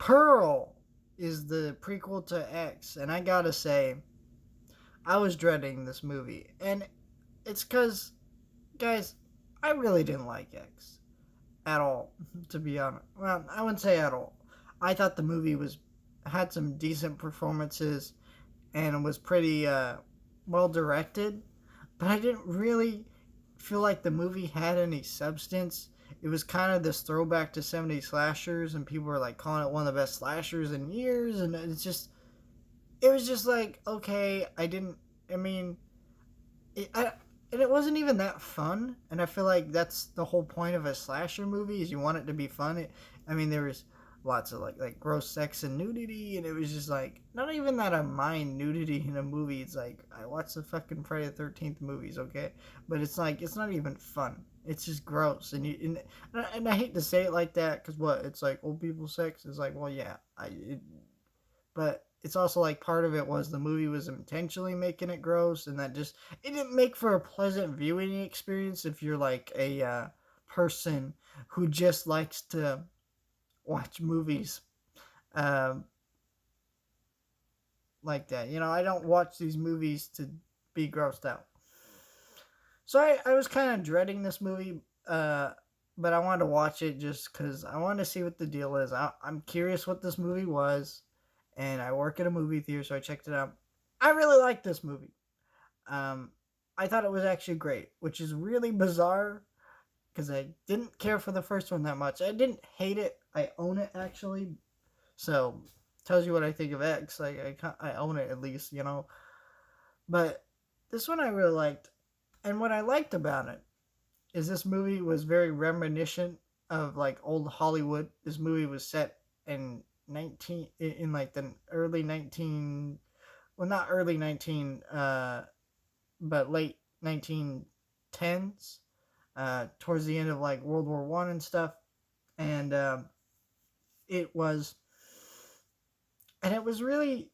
Pearl is the prequel to X, and I gotta say, I was dreading this movie, and it's because, guys, I really didn't like X at all. To be honest, well, I wouldn't say at all. I thought the movie was had some decent performances and was pretty well directed, but I didn't really feel like the movie had any substance. It was kind of this throwback to 70s slashers, and people were like calling it one of the best slashers in years, and it was just like, okay, I didn't, I mean, and it wasn't even that fun, and I feel like that's the whole point of a slasher movie is you want it to be fun. I mean, there was lots of like gross sex and nudity, and it was just like not even that I mind nudity in a movie. It's like I watch the fucking Friday the 13th movies, okay, but it's like it's not even fun. It's just gross, and I hate to say it like that because what it's like old people sex is like, well, yeah, but it's also like part of it was the movie was intentionally making it gross, and that just it didn't make for a pleasant viewing experience if you're like a person who just likes to watch movies um, like that. You know, I don't watch these movies to be grossed out. So I was kind of dreading this movie, but I wanted to watch it just because I wanted to see what the deal is. I'm curious what this movie was, and I work at a movie theater, so I checked it out. I really liked this movie. Um, I thought it was actually great, which is really bizarre because I didn't care for the first one that much. I didn't hate it. I own it actually, so tells you what I think of X. I own it at least, you know. But this one I really liked, and what I liked about it is this movie was very reminiscent of like old Hollywood. This movie was set in 19 in like the early 19, well, not early 19 but late 1910s, towards the end of like World War One and stuff, and it was and it was really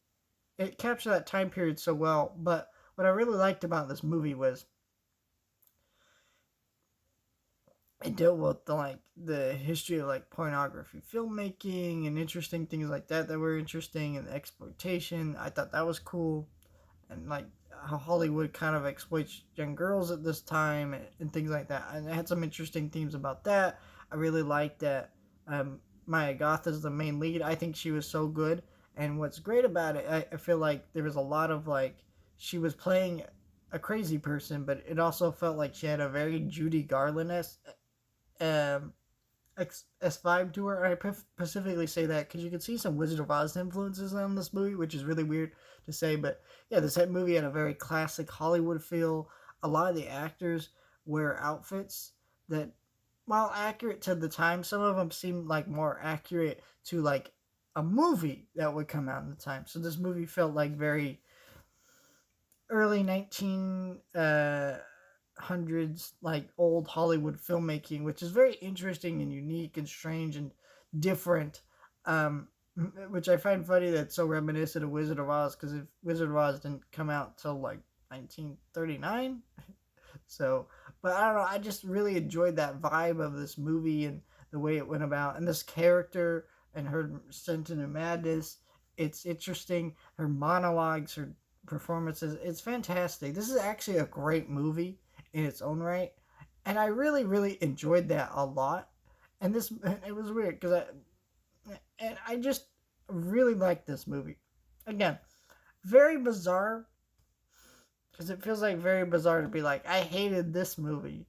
it captured that time period so well. But what I really liked about this movie was it dealt with the history of like pornography filmmaking and interesting things like that were interesting, and the exploitation. I thought that was cool, and like how Hollywood kind of exploits young girls at this time, and things like that. And it had some interesting themes about that. I really liked that Maya Goth is the main lead. I think she was so good. And what's great about it, I feel like there was a lot of like she was playing a crazy person, but it also felt like she had a very Judy Garland um, vibe to her. I specifically say that because you can see some Wizard of Oz influences on this movie, which is really weird to say. But yeah, this movie had a very classic Hollywood feel. A lot of the actors wear outfits that, while accurate to the time, some of them seem like more accurate to like a movie that would come out in the time. So this movie felt like very early 19 hundreds, like old Hollywood filmmaking, which is very interesting and unique and strange and different. Um, which I find funny that it's so reminiscent of Wizard of Oz, because if Wizard of Oz didn't come out till like 1939, so, but I don't know. I just really enjoyed that vibe of this movie and the way it went about, and this character and her sentient madness. It's interesting. Her monologues, her performances. It's fantastic. This is actually a great movie in its own right, and I really, really enjoyed that a lot. And this, it was weird because I just really liked this movie. Again, very bizarre because it feels like very bizarre to be like, I hated this movie.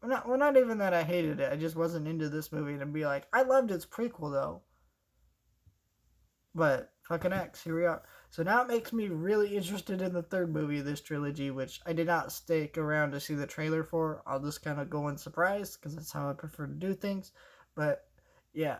Not even that I hated it. I just wasn't into this movie, and be like, I loved its prequel though. But fucking X, here we are. So now it makes me really interested in the third movie of this trilogy, which I did not stick around to see the trailer for. I'll just kind of go in surprise because that's how I prefer to do things. But yeah,